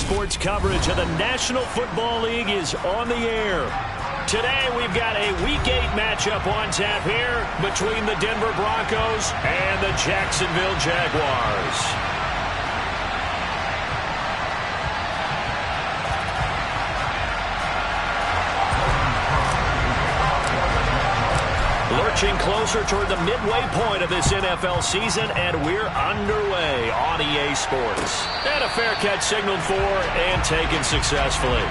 Sports coverage of the National Football League is on the air. Today we've got a Week 8 matchup on tap here between the Denver Broncos and the Jacksonville Jaguars. Lurching closer toward the midway point of this NFL season, and we're underway on EA Sports. And a fair catch signaled for and taken successfully.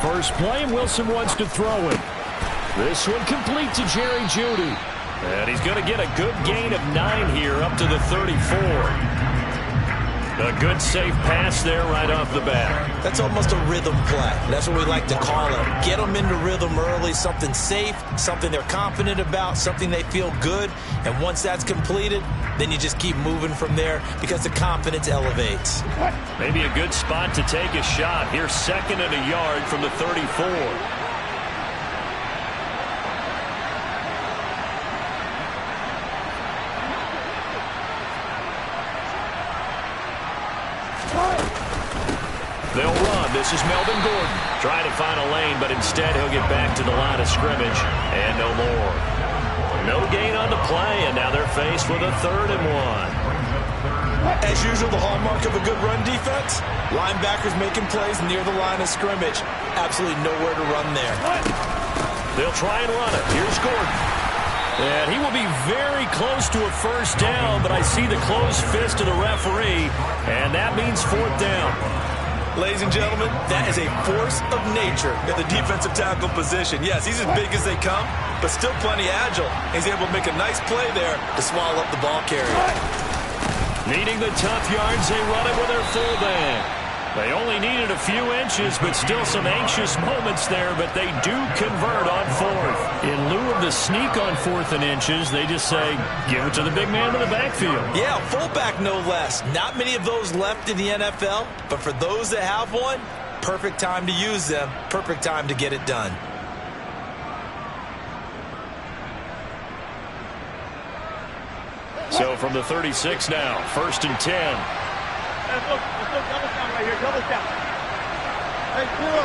First play, and Wilson wants to throw it. This one complete to Jerry Jeudy. And he's going to get a good gain of 9 here up to the 34. A good safe pass there right off the bat. That's almost a rhythm play. That's what we like to call it. Get them into rhythm early, something safe, something they're confident about, something they feel good. And once that's completed, then you just keep moving from there because the confidence elevates. Maybe a good spot to take a shot. Here's 2nd and a yard from the 34. They'll run. This is Melvin Gordon. Trying to find a lane, but instead he'll get back to the line of scrimmage. And no more. No gain on the play, and now they're faced with a 3rd and 1. As usual, the hallmark of a good run defense, linebackers making plays near the line of scrimmage. Absolutely nowhere to run there. They'll try and run it. Here's Gordon. And he will be very close to a first down, but I see the closed fist of the referee, and that means 4th down. Ladies and gentlemen, that is a force of nature in the defensive tackle position. Yes, he's as big as they come, but still plenty agile. He's able to make a nice play there to swallow up the ball carrier. Needing the tough yards, they run it with their fullback. They only needed a few inches, but still some anxious moments there, but they do convert on 4th. In lieu of the sneak on 4th and inches, they just say, give it to the big man in the backfield. Yeah, fullback no less. Not many of those left in the NFL, but for those that have one, perfect time to use them, perfect time to get it done. So from the 36 now, 1st and 10. Let's look double down right here, double down. Hey, 0.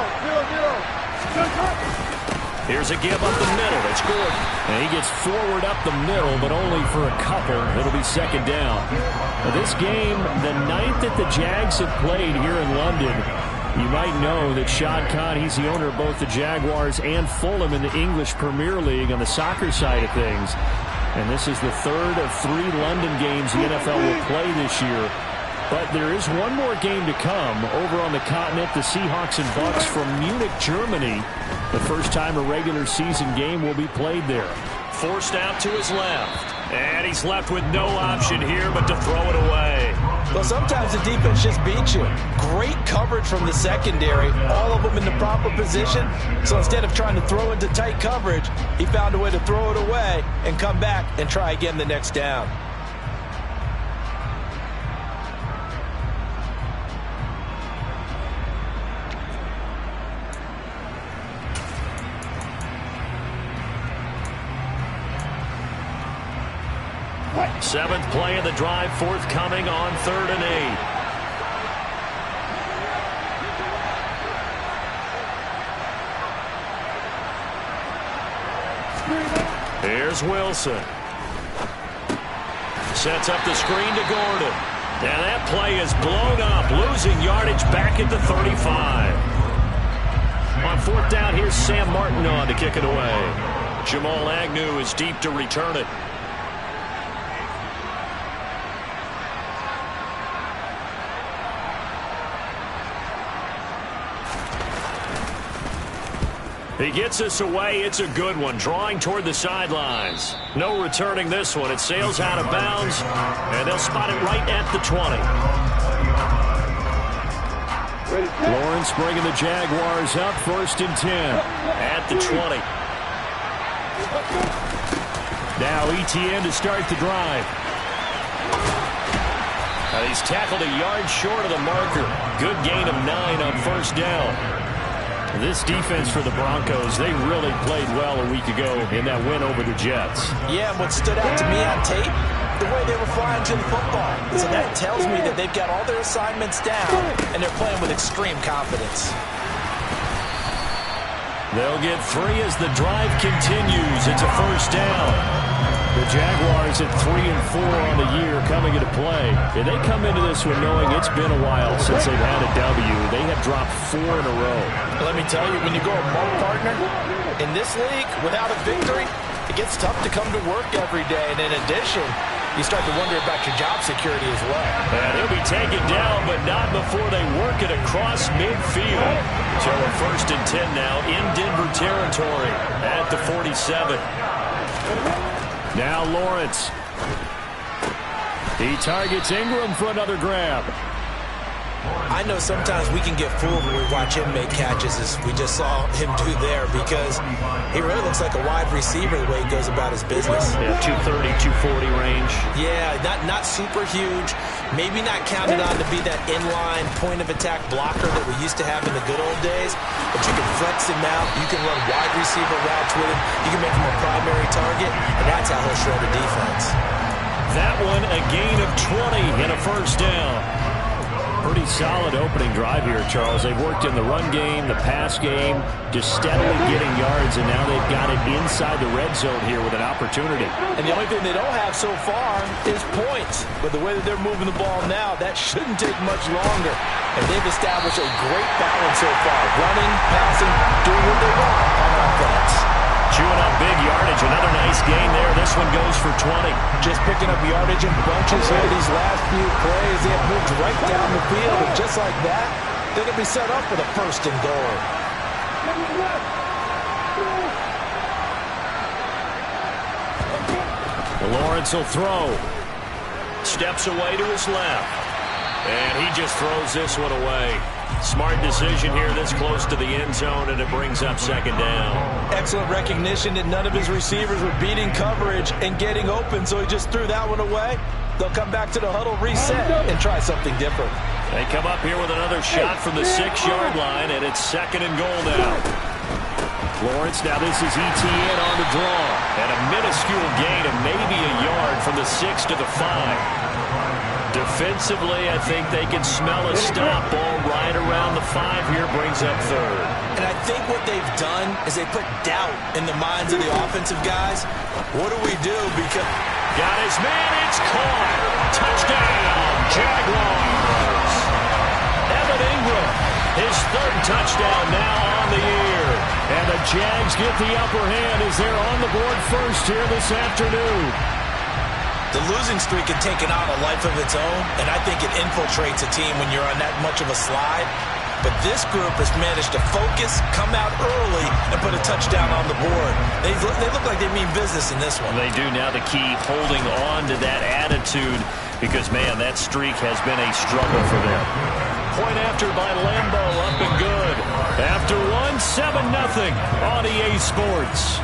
Here's a give up the middle. It's Gordon. And he gets forward up the middle, but only for a couple. It'll be 2nd down. Now this game, the 9th that the Jags have played here in London. You might know that Shad Khan, he's the owner of both the Jaguars and Fulham in the English Premier League on the soccer side of things. And this is the 3rd of 3 London games the NFL will play this year. But there is one more game to come over on the continent. The Seahawks and Bucks from Munich, Germany. The first time a regular season game will be played there. Forced out to his left. And he's left with no option here but to throw it away. Well, sometimes the defense just beats you. Great coverage from the secondary. All of them in the proper position. So instead of trying to throw into tight coverage, he found a way to throw it away and come back and try again the next down. Seventh play of the drive forthcoming on 3rd and 8. Here's Wilson. Sets up the screen to Gordon. And that play is blown up, losing yardage back at the 35. On 4th down, here's Sam Martin on to kick it away. Jamal Agnew is deep to return it. He gets us away. It's a good one. Drawing toward the sidelines. No returning this one. It sails out of bounds, and they'll spot it right at the 20. Lawrence bringing the Jaguars up 1st and 10 at the 20. Now ETN to start the drive. He's tackled a yard short of the marker. Good gain of 9 on 1st down. This defense for the Broncos, they really played well a week ago in that win over the Jets. Yeah, what stood out to me on tape, the way they were flying to the football. So that tells me that they've got all their assignments down, and they're playing with extreme confidence. They'll get 3 as the drive continues. It's a 1st down. The Jaguars at 3 and 4 on the year coming into play. And they come into this one knowing it's been a while since they've had a W. They have dropped 4 in a row. Let me tell you, when you go a mark partner in this league without a victory, it gets tough to come to work every day. And in addition, you start to wonder about your job security as well. And he'll be taken down, but not before they work it across midfield. So a 1st and 10 now in Denver territory at the 47. Now Lawrence. He targets Ingram for another grab. I know sometimes we can get fooled when we watch him make catches, as we just saw him do there, because he really looks like a wide receiver the way he goes about his business. Yeah, 230, 240 range. Yeah, not super huge. Maybe not counted on to be that inline point-of-attack blocker that we used to have in the good old days, but you can flex him out. You can run wide receiver routes with him. You can make him a primary target, and that's how he'll shred a defense. That one, a gain of 20 and a 1st down. Pretty solid opening drive here, Charles. They've worked in the run game, the pass game, just steadily getting yards, and now they've got it inside the red zone here with an opportunity. And the only thing they don't have so far is points. But the way that they're moving the ball now, that shouldn't take much longer. And they've established a great balance so far. Running, passing, doing what they want on offense. Chewing up big yardage. Another nice gain there. This one goes for 20. Just picking up yardage in bunches here these last few plays. They have moved right down the field. And just like that, they're going to be set up for the 1st and goal. Lawrence will throw. Steps away to his left. And he just throws this one away. Smart decision here this close to the end zone, and it brings up 2nd down. Excellent recognition that none of his receivers were beating coverage and getting open, so he just threw that one away. They'll come back to the huddle, reset, and try something different. They come up here with another shot from the 6-yard line, and it's 2nd and goal now. Lawrence, now this is ETN on the draw, and a minuscule gain of maybe a yard from the 6 to the 5. Defensively, I think they can smell a stop. Ball right around the 5 here, brings up 3rd. And I think what they've done is they put doubt in the minds of the offensive guys. What do we do? Because got his man, it's caught. Touchdown, Jaguars. Evan Ingram, his 3rd touchdown now on the year. And the Jags get the upper hand as they're on the board first here this afternoon. the losing streak had taken on a life of its own, and I think it infiltrates a team when you're on that much of a slide. But this group has managed to focus, come out early, and put a touchdown on the board. They look like they mean business in this one. They do. Now the key, holding on to that attitude, because, man, that streak has been a struggle for them. Point after by Lambeau, up and good. After one, 7-0 on EA Sports.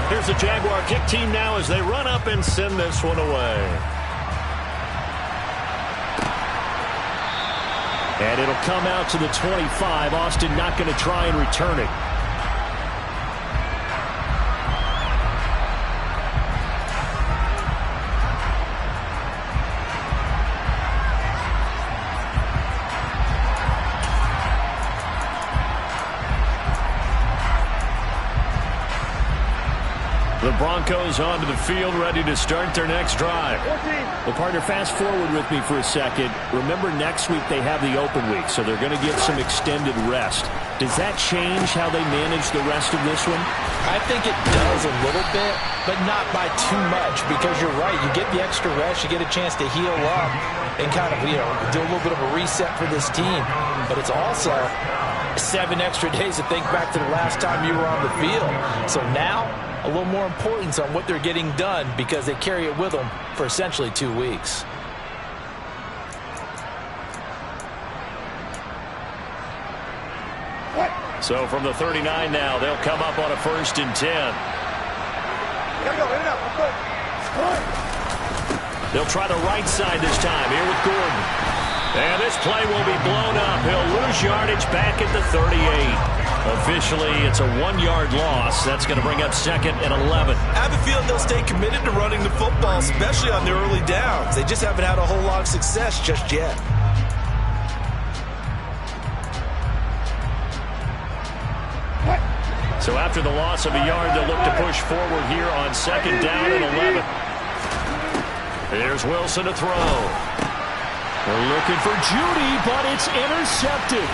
Here's the Jaguar kick team now as they run up and send this one away. And it'll come out to the 25. Austin not going to try and return it. The Broncos onto the field, ready to start their next drive. Well, partner, fast forward with me for a second. Remember, next week they have the open week, so they're going to get some extended rest. Does that change how they manage the rest of this one? I think it does a little bit, but not by too much, because you're right. You get the extra rest, you get a chance to heal up and kind of, do a little bit of a reset for this team. But it's also 7 extra days to think back to the last time you were on the field. So now, a little more importance on what they're getting done, because they carry it with them for essentially 2 weeks. So from the 39 now, they'll come up on a 1st and 10. They'll try the right side this time here with Gordon. And this play will be blown up. He'll lose yardage back at the 38. Officially, it's a 1-yard loss. That's going to bring up 2nd and 11. I have a feeling they'll stay committed to running the football, especially on the early downs. They just haven't had a whole lot of success just yet. So after the loss of a yard, they'll look to push forward here on 2nd down and 11. Here's Wilson to throw. They're looking for Judy, but it's intercepted.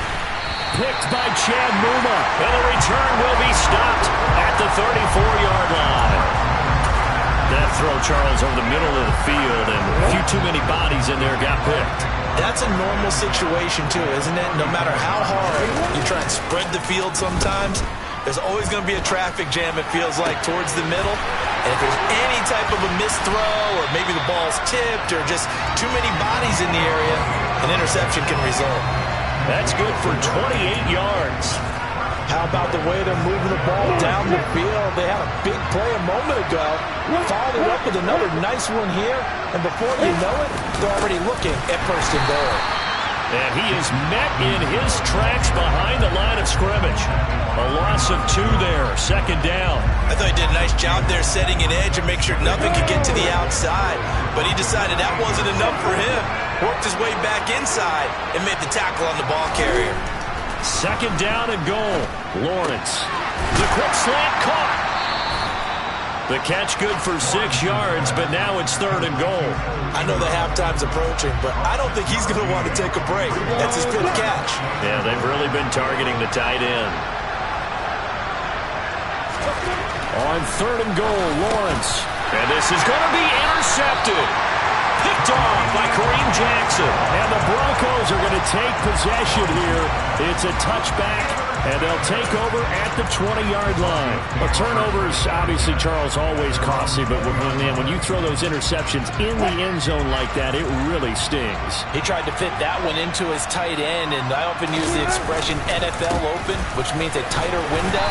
Picked by Chad Muma. And the return will be stopped at the 34-yard line. That throw, Charles, over the middle of the field, and a few too many bodies in there got picked. That's a normal situation, too, isn't it? No matter how hard you try and spread the field sometimes, there's always going to be a traffic jam, it feels like, towards the middle. And if there's any type of a missed throw, or maybe the ball's tipped, or just too many bodies in the area, an interception can result. That's good for 28 yards. How about the way they're moving the ball down the field? They had a big play a moment ago. Followed it up with another nice one here. And before you know it, they're already looking at 1st and goal. And he is met in his tracks behind the line of scrimmage. A loss of 2 there, 2nd down. I thought he did a nice job there setting an edge and make sure nothing could get to the outside. But he decided that wasn't enough for him. Worked his way back inside and made the tackle on the ball carrier. 2nd down and goal. Lawrence. The quick slant caught. The catch good for 6 yards, but now it's 3rd and goal. I know the halftime's approaching, but I don't think he's going to want to take a break. That's his 5th catch. Yeah, they've really been targeting the tight end. On 3rd and goal, Lawrence. And this is going to be intercepted. Picked off by Kareem Jackson. And the Broncos are going to take possession here. It's a touchback, and they'll take over at the 20-yard line. Well, turnovers, obviously, Charles, always costly, but when you throw those interceptions in the end zone like that, it really stings. He tried to fit that one into his tight end, and I often use the expression NFL open, which means a tighter window.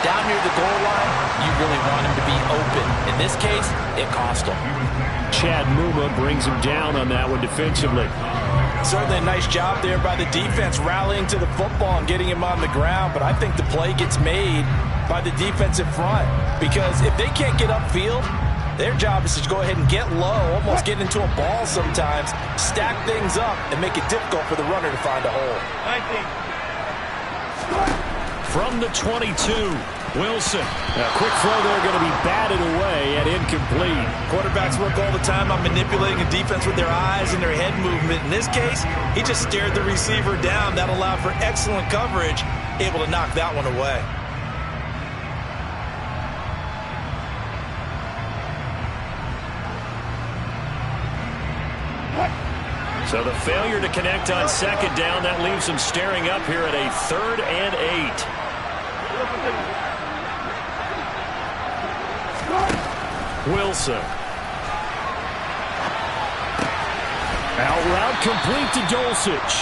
Down near the goal line, you really want him to be open. In this case, it cost him. Chad Muma brings him down on that one defensively. Certainly a nice job there by the defense rallying to the football and getting him on the ground, but I think the play gets made by the defensive front, because if they can't get upfield, their job is to go ahead and get low, almost get into a ball sometimes, stack things up, and make it difficult for the runner to find a hole. 19. From the 22, Wilson. A quick throw there going to be batted away and incomplete. Quarterbacks work all the time on manipulating a defense with their eyes and their head movement. In this case, he just stared the receiver down. That allowed for excellent coverage, able to knock that one away. So the failure to connect on 2nd down, that leaves them staring up here at a 3rd and 8. Wilson. Out route complete to Dulcich.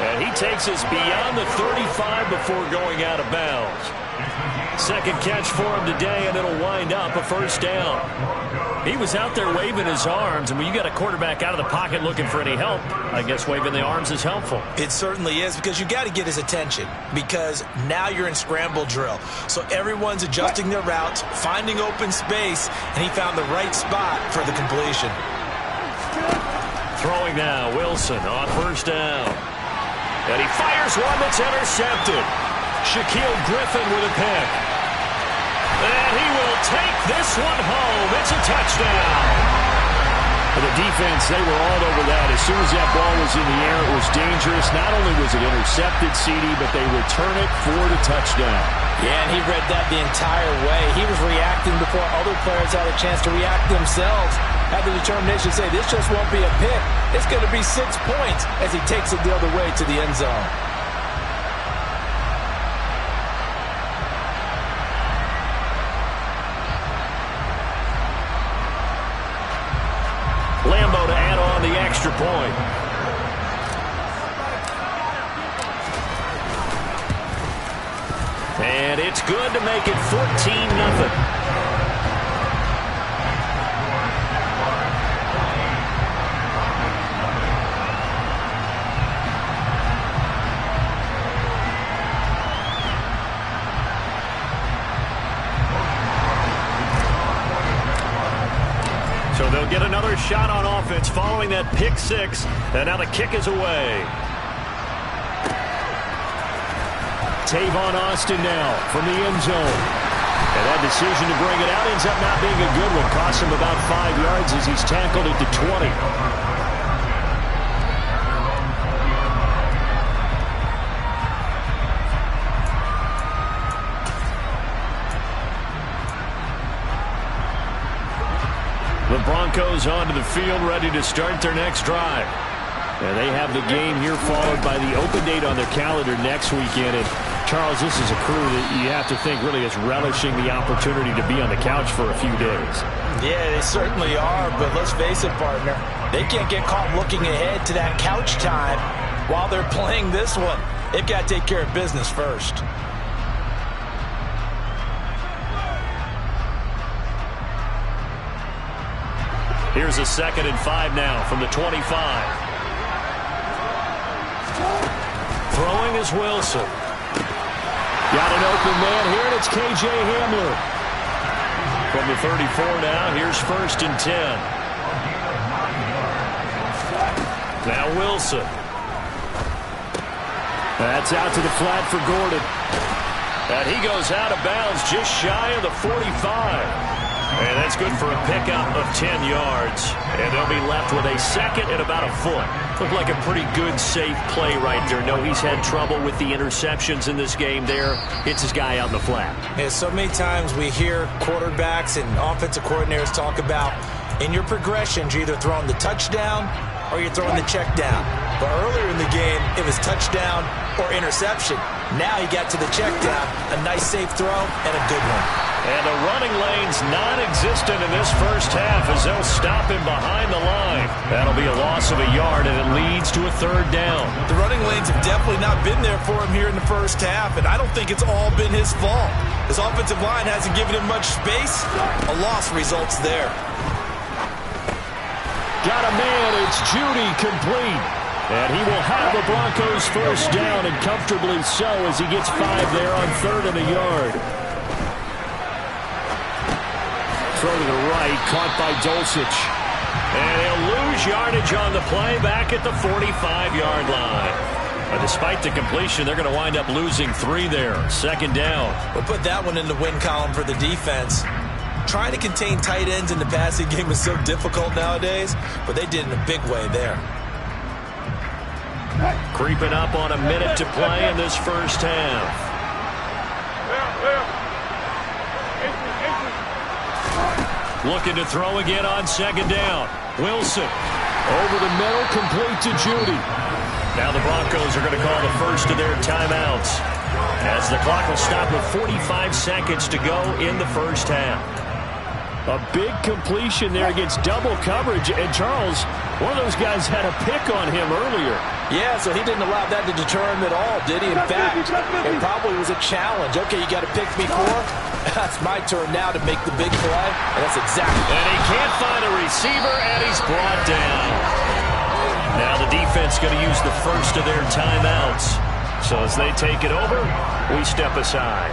And he takes us beyond the 35 before going out of bounds. 2nd catch for him today, and it'll wind up a 1st down. He was out there waving his arms, and when you got a quarterback out of the pocket looking for any help, I guess waving the arms is helpful. It certainly is, because you got to get his attention, because now you're in scramble drill. So everyone's adjusting their routes, finding open space, and he found the right spot for the completion. Throwing now, Wilson on 1st down. And he fires one that's intercepted. Shaquille Griffin with a pick. And he will take this one home. It's a touchdown. And the defense, they were all over that. As soon as that ball was in the air, it was dangerous. Not only was it intercepted, CD, but they return it for the touchdown. Yeah, and he read that the entire way. He was reacting before other players had a chance to react themselves. Had the determination to say, this just won't be a pick. It's going to be 6 points as he takes it the other way to the end zone. Lambo to add on the extra point. And it's good to make it 14-0. So they'll get another shot on offense following that pick six. And now the kick is away. Tavon Austin now from the end zone. And that decision to bring it out ends up not being a good one. Costs him about 5 yards as he's tackled at the 20. The Broncos onto the field, ready to start their next drive. And they have the game here followed by the open date on their calendar next weekend. And Charles, this is a crew that you have to think really is relishing the opportunity to be on the couch for a few days. Yeah, they certainly are, but let's face it, partner. They can't get caught looking ahead to that couch time while they're playing this one. They've got to take care of business first. Here's a 2nd and 5 now from the 25. Throwing is Wilson. Got an open man here, and it's K.J. Hamler. From the 34 now, here's 1st and 10. Now Wilson. That's out to the flat for Gordon. And he goes out of bounds just shy of the 45. And that's good for a pickup of 10 yards. And they'll be left with a 2nd and about a foot. Looked like a pretty good, safe play right there. No, he's had trouble with the interceptions in this game there. Hits his guy out in the flat. Yeah, so many times we hear quarterbacks and offensive coordinators talk about in your progressions, you're either throwing the touchdown or you're throwing the check down. But earlier in the game, it was touchdown or interception. Now he got to the check down. A nice, safe throw and a good one. And the running lane's non-existent in this first half as they'll stop him behind the line. That'll be a loss of a yard, and it leads to a 3rd down. The running lanes have definitely not been there for him here in the first half, and I don't think it's all been his fault. His offensive line hasn't given him much space. A loss results there. Got a man. It's Judy complete. And he will have the Broncos 1st down, and comfortably so as he gets 5 there on 3rd and a yard. Throw to the right, caught by Dulcich. And he'll lose yardage on the play back at the 45-yard line. But despite the completion, they're going to wind up losing 3 there. 2nd down. We'll put that one in the win column for the defense. Trying to contain tight ends in the passing game is so difficult nowadays, but they did in a big way there. Creeping up on a minute to play in this first half. Looking to throw again on 2nd down. Wilson over the middle, complete to Judy. Now the Broncos are going to call the first of their timeouts as the clock will stop with 45 seconds to go in the first half. A big completion there against double coverage. And Charles, one of those guys had a pick on him earlier. Yeah, so he didn't allow that to deter him at all, did he? In fact, it probably was a challenge. Okay, you got to pick me 4. That's my turn now to make the big play. And that's exactly. And he can't find a receiver, and he's brought down. Now the defense going to use the first of their timeouts. So as they take it over, we step aside.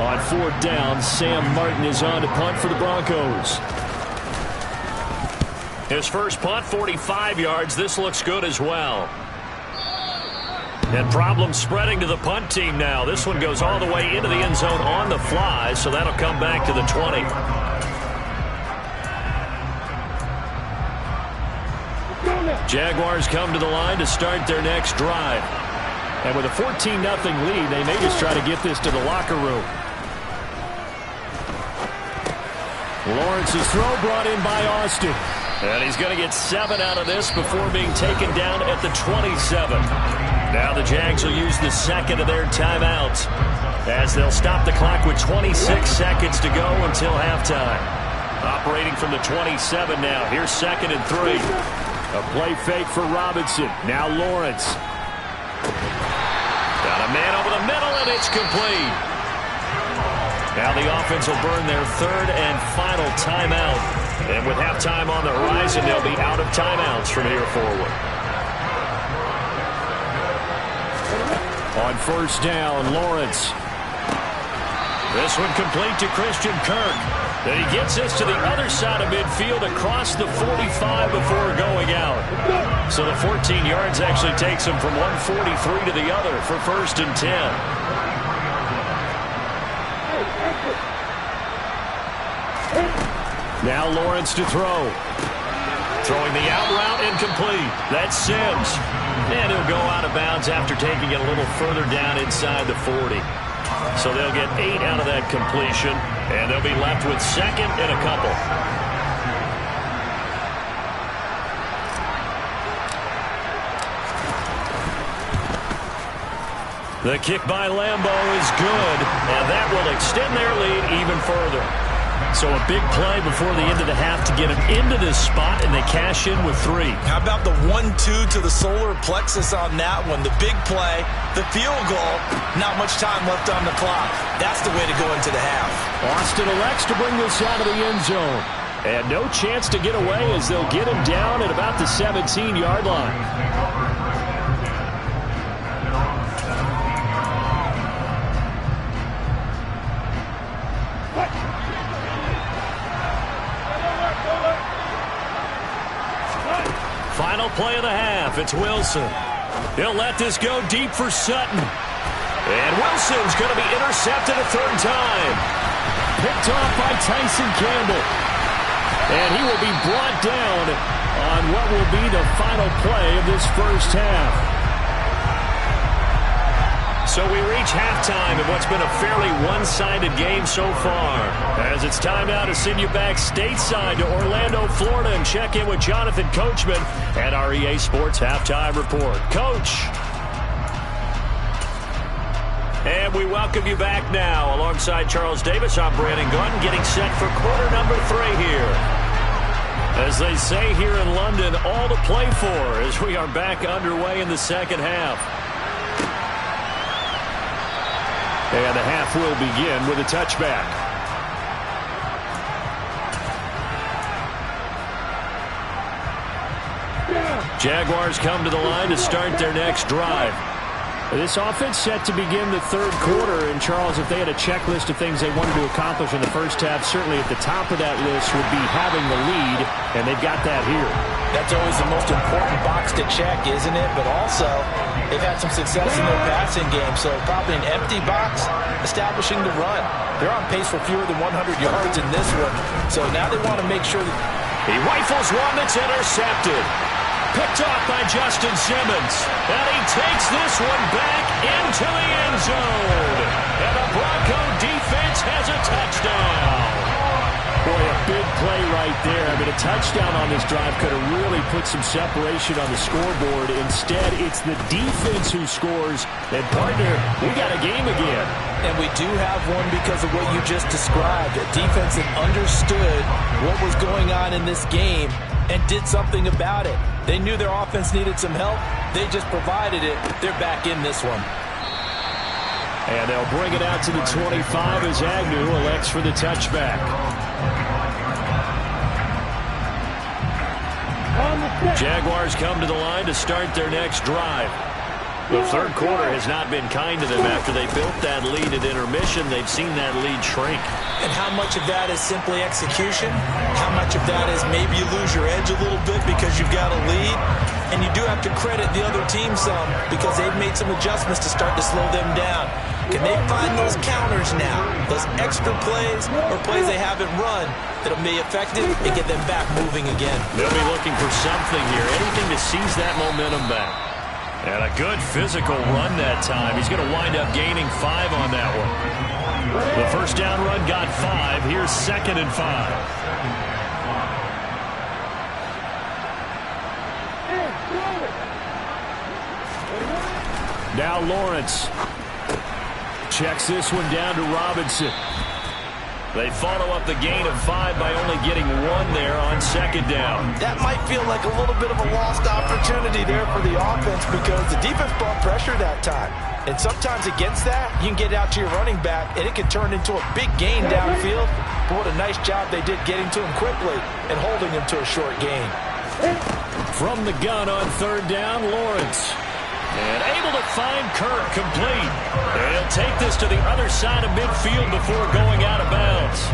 On 4th down, Sam Martin is on to punt for the Broncos. His first punt, 45 yards. This looks good as well. And problems spreading to the punt team now. This one goes all the way into the end zone on the fly, so that'll come back to the 20. Jaguars come to the line to start their next drive. And with a 14-0 lead, they may just try to get this to the locker room. Lawrence's throw brought in by Austin. And he's going to get 7 out of this before being taken down at the 27. Now the Jags will use the second of their timeouts as they'll stop the clock with 26 seconds to go until halftime. Operating from the 27 now. Here's 2nd and 3. A play fake for Robinson. Now Lawrence. Got a man over the middle, and it's complete. Now the offense will burn their 3rd and final timeout. And with halftime on the horizon, they'll be out of timeouts from here forward. On 1st down, Lawrence. This one complete to Christian Kirk. Then he gets this to the other side of midfield across the 45 before going out. So the 14 yards actually takes him from 143 to the other for 1st and 10. Now Lawrence to throw. Throwing the out route incomplete. That's Sims. And he'll go out of bounds after taking it a little further down inside the 40. So they'll get 8 out of that completion, and they'll be left with 2nd and a couple. The kick by Lambeau is good, and that will extend their lead even further. So a big play before the end of the half to get them into this spot, and they cash in with 3. How about the 1-2 to the solar plexus on that one? The big play, the field goal, not much time left on the clock. That's the way to go into the half. Austin elects to bring this out of the end zone. And no chance to get away as they'll get him down at about the 17-yard line. Final play of the half. It's Wilson. He'll let this go deep for Sutton. And Wilson's going to be intercepted a 3rd time. Picked off by Tyson Campbell. And he will be brought down on what will be the final play of this 1st half. So we reach halftime in what's been a fairly one-sided game so far. As it's time now to send you back stateside to Orlando, Florida, and check in with Jonathan Coachman at our EA Sports Halftime Report. Coach. And we welcome you back now. Alongside Charles Davis, I'm Brandon Gunn, getting set for quarter number 3 here. As they say here in London, all to play for as we are back underway in the 2nd half. And the half will begin with a touchback. Jaguars come to the line to start their next drive. This offense set to begin the 3rd quarter. And, Charles, if they had a checklist of things they wanted to accomplish in the 1st half, certainly at the top of that list would be having the lead, and they've got that here. That's always the most important box to check, isn't it? But also, they've had some success in their passing game, so probably an empty box establishing the run. They're on pace for fewer than 100 yards in this one, so now they want to make sure that he rifles one that's intercepted. Picked off by Justin Simmons. And he takes this one back into the end zone. And the Bronco defense has a touchdown. Boy, a big play right there. I mean, a touchdown on this drive could have really put some separation on the scoreboard. Instead, it's the defense who scores. And, partner, we got a game again. And we do have one because of what you just described. A defense that understood what was going on in this game and did something about it. They knew their offense needed some help. They just provided it. They're back in this one. And they'll bring it out to the 25 as Agnew elects for the touchback. Jaguars come to the line to start their next drive. The 3rd quarter has not been kind to them after they built that lead at intermission. They've seen that lead shrink. And how much of that is simply execution? How much of that is maybe you lose your edge a little bit because you've got a lead? And you do have to credit the other team some because they've made some adjustments to start to slow them down. Can they find those counters now? Those extra plays or plays they haven't run that'll be effective and get them back moving again. They'll be looking for something here, anything to seize that momentum back. And a good physical run that time. He's going to wind up gaining 5 on that one. The first down run got 5. Here's 2nd and 5. Now Lawrence checks this one down to Robinson. They follow up the gain of 5 by only getting 1 there on 2nd down. That might feel like a little bit of a lost opportunity there for the offense because the defense brought pressure that time. And sometimes against that, you can get out to your running back, and it can turn into a big gain downfield. But what a nice job they did getting to him quickly and holding him to a short gain. From the gun on 3rd down, Lawrence. And able to find Kirk complete. And he'll take this to the other side of midfield before going out of bounds.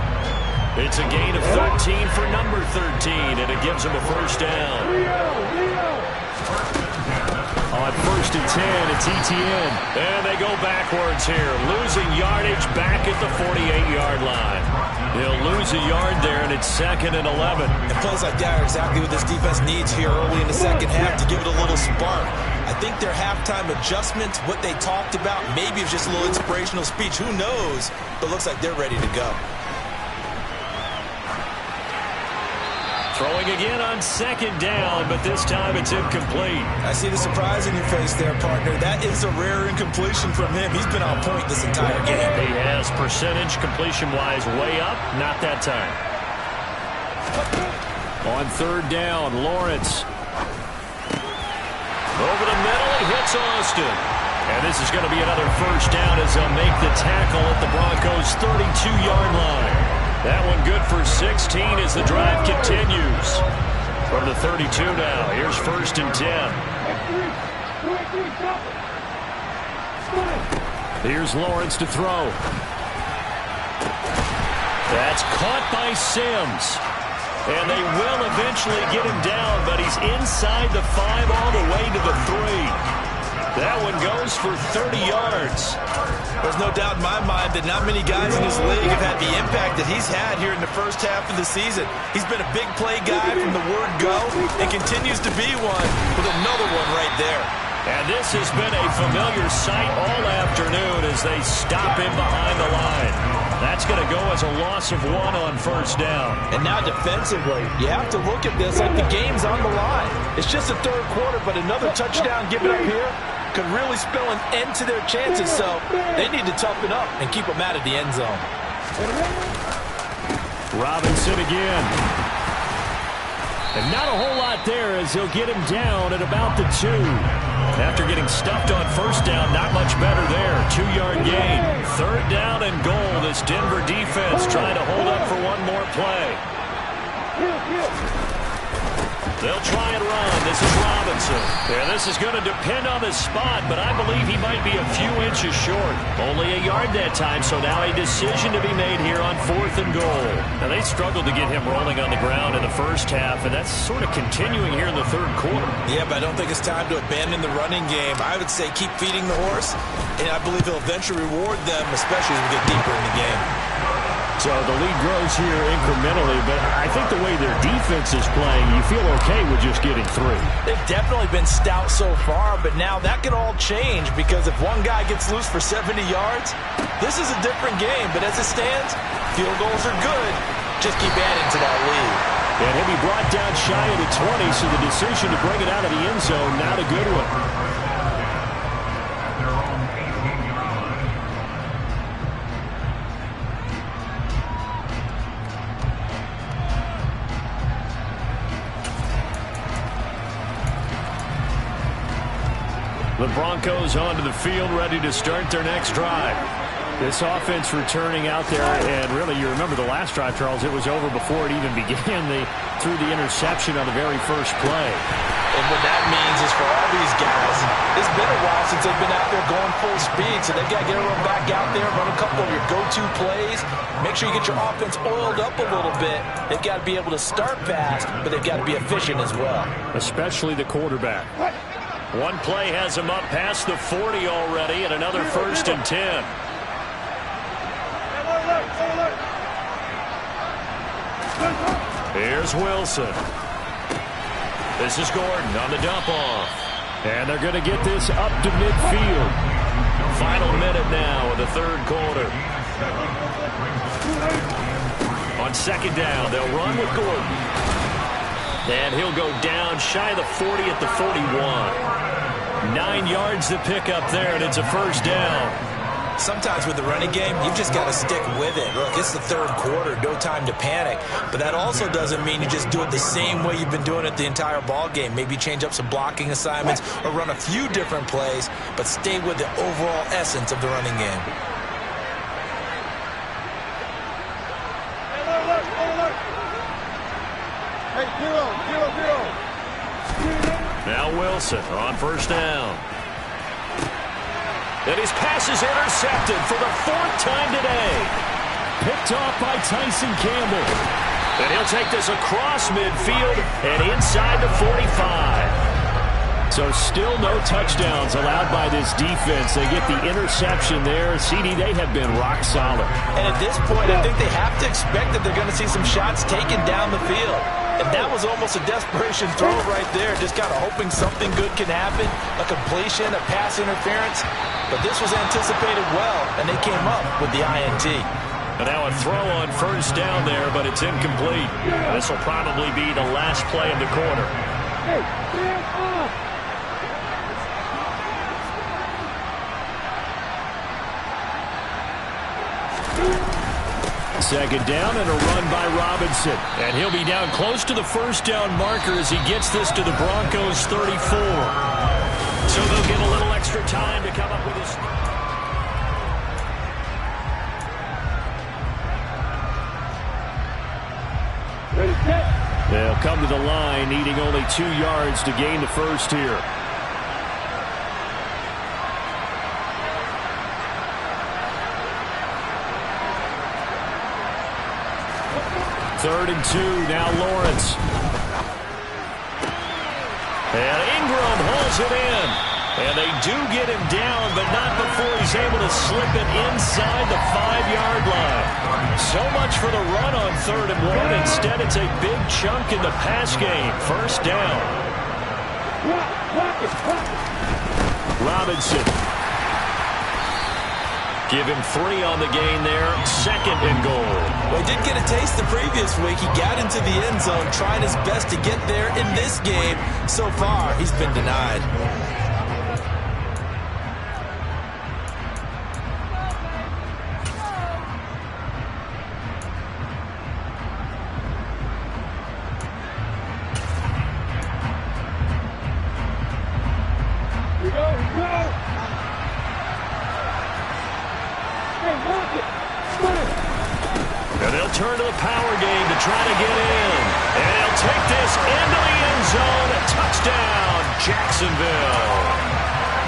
It's a gain of 13 for number 13, and it gives him a first down. On 1st and 10, it's ETN. And they go backwards here, losing yardage back at the 48-yard line. He'll lose a yard there, and it's 2nd and 11. And plays like that are exactly what this defense needs here early in the second half to give it a little spark. I think their halftime adjustments, what they talked about, maybe it's just a little inspirational speech. Who knows? But it looks like they're ready to go. Throwing again on 2nd down, but this time it's incomplete. I see the surprise in your face there, partner. That is a rare incompletion from him. He's been on point this entire game. He has percentage completion-wise way up, not that time. On 3rd down, Lawrence. Over the middle, he hits Austin. And this is going to be another first down as they'll make the tackle at the Broncos' 32-yard line. That one good for 16 as the drive continues. From the 32 now, here's 1st and 10. Here's Lawrence to throw. That's caught by Sims. And they will eventually get him down, but he's inside the 5 all the way to the 3. That one goes for 30 yards. There's no doubt in my mind that not many guys in this league have had the impact that he's had here in the first half of the season. He's been a big play guy from the word go and continues to be one with another one right there. And this has been a familiar sight all afternoon as they stop him behind the line. That's going to go as a loss of 1 on 1st down. And now defensively, you have to look at this like the game's on the line. It's just the 3rd quarter, but another touchdown given up here could really spell an end to their chances, so they need to toughen up and keep them out of the end zone. Robinson again. And not a whole lot there as he'll get him down at about the 2. After getting stuffed on 1st down, not much better there. 2-yard gain. 3rd down and goal. This Denver defense trying to hold up for one more play. They'll try and run. This is Robinson. And this is going to depend on the spot, but I believe he might be a few inches short. Only a yard that time, so now a decision to be made here on 4th and goal. Now, they struggled to get him rolling on the ground in the first half, and that's sort of continuing here in the 3rd quarter. Yeah, but I don't think it's time to abandon the running game. I would say keep feeding the horse, and I believe he'll eventually reward them, especially as we get deeper in the game. So the lead grows here incrementally, but I think the way their defense is playing, you feel okay with just getting 3. They've definitely been stout so far, but now that could all change because if one guy gets loose for 70 yards, this is a different game. But as it stands, field goals are good. Just keep adding to that lead. And he'll be brought down shy of the 20, so the decision to bring it out of the end zone, not a good one. The Broncos onto the field, ready to start their next drive. This offense returning out there, and really, you remember the last drive, Charles, it was over before it even began. They threw the interception on the very first play. And what that means is for all these guys, it's been a while since they've been out there going full speed, so they've got to get everyone back out there, run a couple of your go-to plays, make sure you get your offense oiled up a little bit. They've got to be able to start fast, but they've got to be efficient as well. Especially the quarterback. One play has him up past the 40 already, and another 1st and 10. Here's Wilson. This is Gordon on the dump off. And they're going to get this up to midfield. Final minute now of the 3rd quarter. On 2nd down, they'll run with Gordon. And he'll go down shy of the 40 at the 41. 9 yards to pick up there, and it's a 1st down. Sometimes with the running game, you've just got to stick with it. Look, it's the 3rd quarter, no time to panic. But that also doesn't mean you just do it the same way you've been doing it the entire ball game. Maybe change up some blocking assignments or run a few different plays, but stay with the overall essence of the running game. Now Wilson on 1st down. And his pass is intercepted for the 4th time today. Picked off by Tyson Campbell. And he'll take this across midfield and inside the 45. So still no touchdowns allowed by this defense. They get the interception there. CD, they have been rock solid. And at this point, I think they have to expect that they're going to see some shots taken down the field. And that was almost a desperation throw right there. Just kind of hoping something good can happen. A completion, a pass interference. But this was anticipated well, and they came up with the INT. And now a throw on 1st down there, but it's incomplete. This will probably be the last play of the quarter. Second down and a run by Robinson. And he'll be down close to the 1st down marker as he gets this to the Broncos 34. So they'll get a little extra time to come up with his... They'll come to the line, needing only 2 yards to gain the 1st here. Third and 2, now Lawrence. And Ingram holds it in. And they do get him down, but not before he's able to slip it inside the 5-yard line. So much for the run on 3rd and 1. Instead, it's a big chunk in the pass game. 1st down. Robinson. Give him 3 on the gain there. 2nd and goal. Well, he did get a taste the previous week. He got into the end zone, trying his best to get there in this game. So far, he's been denied. And they'll turn to the power game to try to get in. And he'll take this into the end zone. A touchdown, Jacksonville.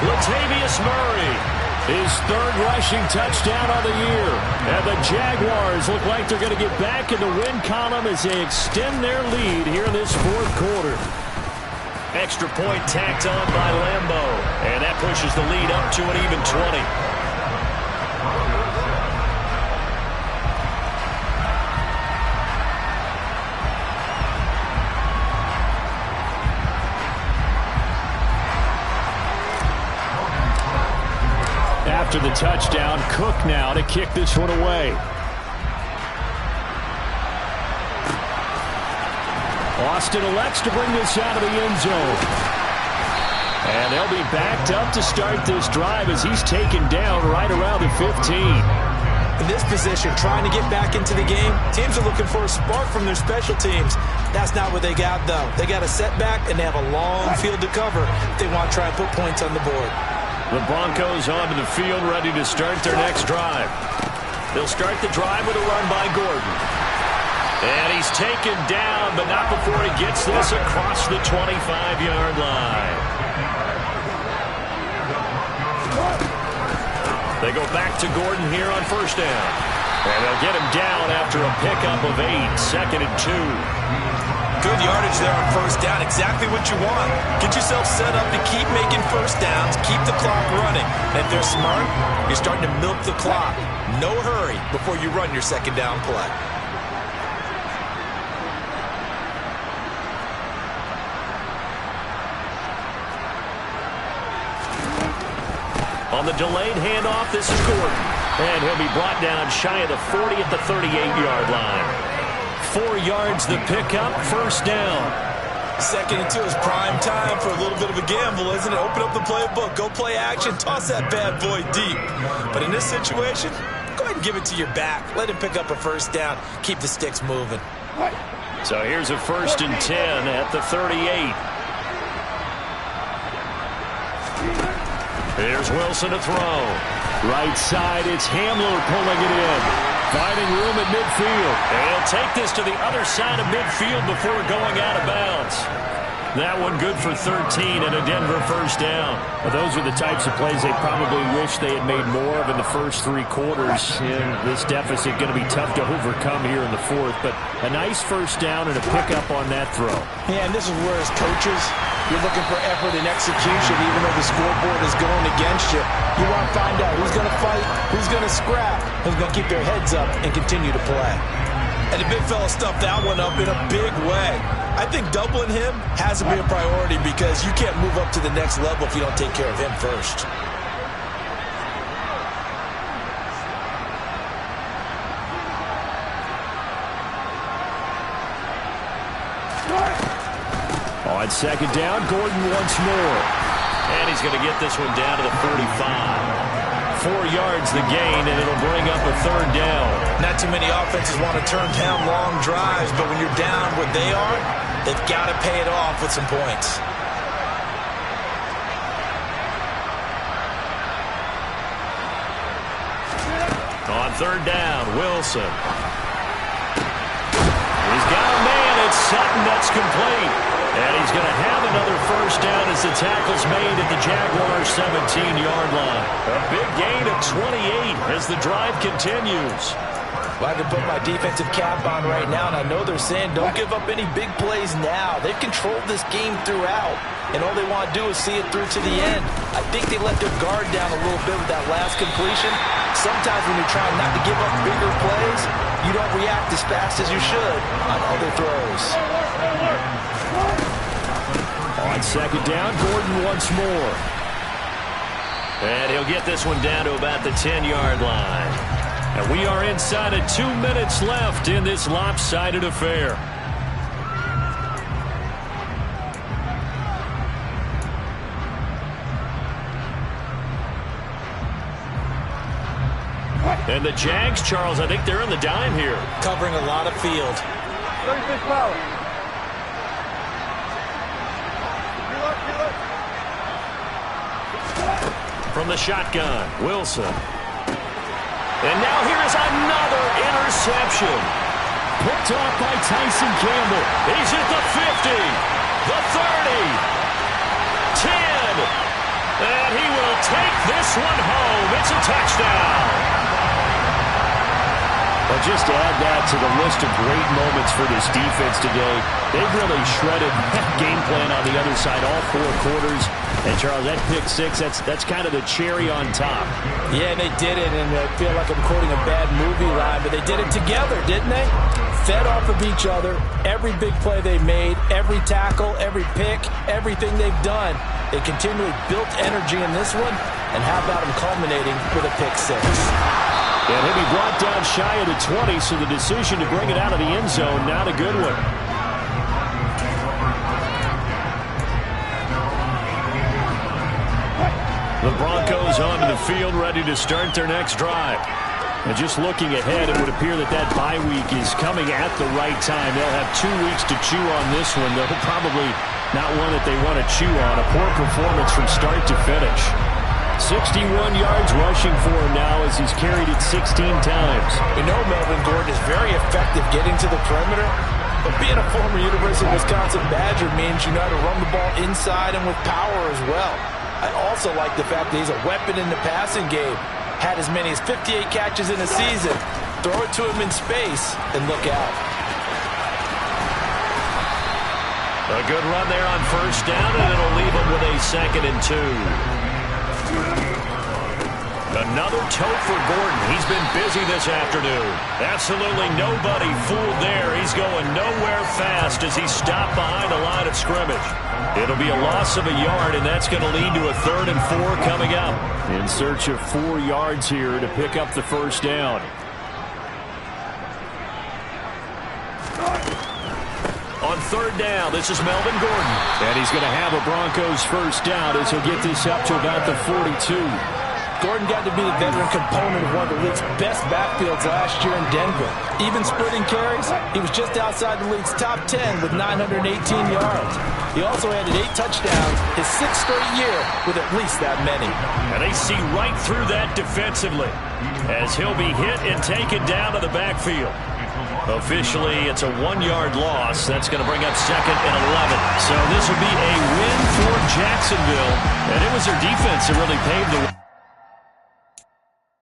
Latavius Murray, his 3rd rushing touchdown of the year. And the Jaguars look like they're going to get back in the win column as they extend their lead here in this 4th quarter. Extra point tacked on by Lambeau. And that pushes the lead up to an even 20. After the touchdown, Cook now to kick this one away. Austin elects to bring this out of the end zone. And they'll be backed up to start this drive as he's taken down right around the 15. In this position, trying to get back into the game, teams are looking for a spark from their special teams. That's not what they got, though. They got a setback, and they have a long field to cover if they want to try and put points on the board. The Broncos onto the field, ready to start their next drive. They'll start the drive with a run by Gordon. And he's taken down, but not before he gets this across the 25-yard line. They go back to Gordon here on 1st down. And they'll get him down after a pickup of 8, 2nd and 2. Good yardage there on first down. Exactly what you want. Get yourself set up to keep making first downs, keep the clock running. And if they're smart, you're starting to milk the clock. No hurry before you run your second down play. On the delayed handoff, this is Gordon. And he'll be brought down shy of the 40 at the 38-yard line. 4 yards the pickup, first down. 2nd and 2 is prime time for a little bit of a gamble, isn't it? Open up the playbook, go play action, toss that bad boy deep. But in this situation, go ahead and give it to your back. Let him pick up a first down. Keep the sticks moving. So here's a 1st and 10 at the 38. Here's Wilson to throw. Right side, it's Hamler pulling it in. Finding room at midfield. And he'll take this to the other side of midfield before going out of bounds. That one good for 13 and a Denver first down. Well, those are the types of plays they probably wish they had made more of in the first 3 quarters. And this deficit going to be tough to overcome here in the 4th. But a nice first down and a pickup on that throw. Yeah, and this is where as coaches, you're looking for effort and execution even though the scoreboard is going against you. You want to find out who's going to fight, who's going to scrap, who's going to keep their heads up and continue to play. And the big fella stuffed that one up in a big way. I think doubling him has to be a priority because you can't move up to the next level if you don't take care of him first. On 2nd down, Gordon once more. And he's going to get this one down to the 45. 4 yards the gain, and it'll bring up a 3rd down. Not too many offenses want to turn down long drives, but when you're down what they are, they've got to pay it off with some points. On 3rd down, Wilson. He's got a man. It's Sutton. That's complete. And he's going to have another first down as the tackle's made at the Jaguars' 17-yard line. A big gain of 28 as the drive continues. Well, I can put my defensive cap on right now, and I know they're saying don't give up any big plays now. They've controlled this game throughout, and all they want to do is see it through to the end. I think they let their guard down a little bit with that last completion. Sometimes when you're trying not to give up bigger plays, you don't react as fast as you should on other throws. On 2nd down, Gordon once more. And he'll get this one down to about the 10-yard line. And we are inside of 2 minutes left in this lopsided affair. And the Jags, Charles, I think they're in the dime here. Covering a lot of field. 36 power. From the shotgun, Wilson. And now here is another interception. Picked off by Tyson Campbell. He's at the 50, the 30, 10. And he will take this one home. It's a touchdown. Well, just to add that to the list of great moments for this defense today, they've really shredded that game plan on the other side all 4 quarters. And, Charles, that pick 6, that's kind of the cherry on top. Yeah, they did it, and I feel like I'm quoting a bad movie line, but they did it together, didn't they? Fed off of each other, every big play they made, every tackle, every pick, everything they've done. They continually built energy in this one, and how about them culminating with a pick 6? And he'll be brought down shy of the 20, so the decision to bring it out of the end zone, not a good one. The Broncos onto the field, ready to start their next drive. And just looking ahead, it would appear that bye week is coming at the right time. They'll have 2 weeks to chew on this one, though probably not one that they want to chew on. A poor performance from start to finish. 61 yards rushing for him now as he's carried it 16 times. We know Melvin Gordon is very effective getting to the perimeter, but being a former University of Wisconsin Badger means you know how to run the ball inside and with power as well. I also like the fact that he's a weapon in the passing game. Had as many as 58 catches in a season. Throw it to him in space and look out. A good run there on first down, and it'll leave him with a 2nd and 2. Another tote for Gordon. He's been busy this afternoon. Absolutely nobody fooled there. He's going nowhere fast as he stopped behind the line of scrimmage. It'll be a loss of a yard, and that's going to lead to a 3rd and 4 coming up. In search of 4 yards here to pick up the first down. On 3rd down, this is Melvin Gordon. And he's going to have a Broncos first down as he'll get this up to about the 42. Gordon got to be the veteran component of one of the league's best backfields last year in Denver. Even splitting carries, he was just outside the league's top 10 with 918 yards. He also added 8 touchdowns his 6th straight year with at least that many. And they see right through that defensively as he'll be hit and taken down to the backfield. Officially, it's a 1-yard loss. That's going to bring up 2nd and 11. So this will be a win for Jacksonville. And it was their defense that really paved the way.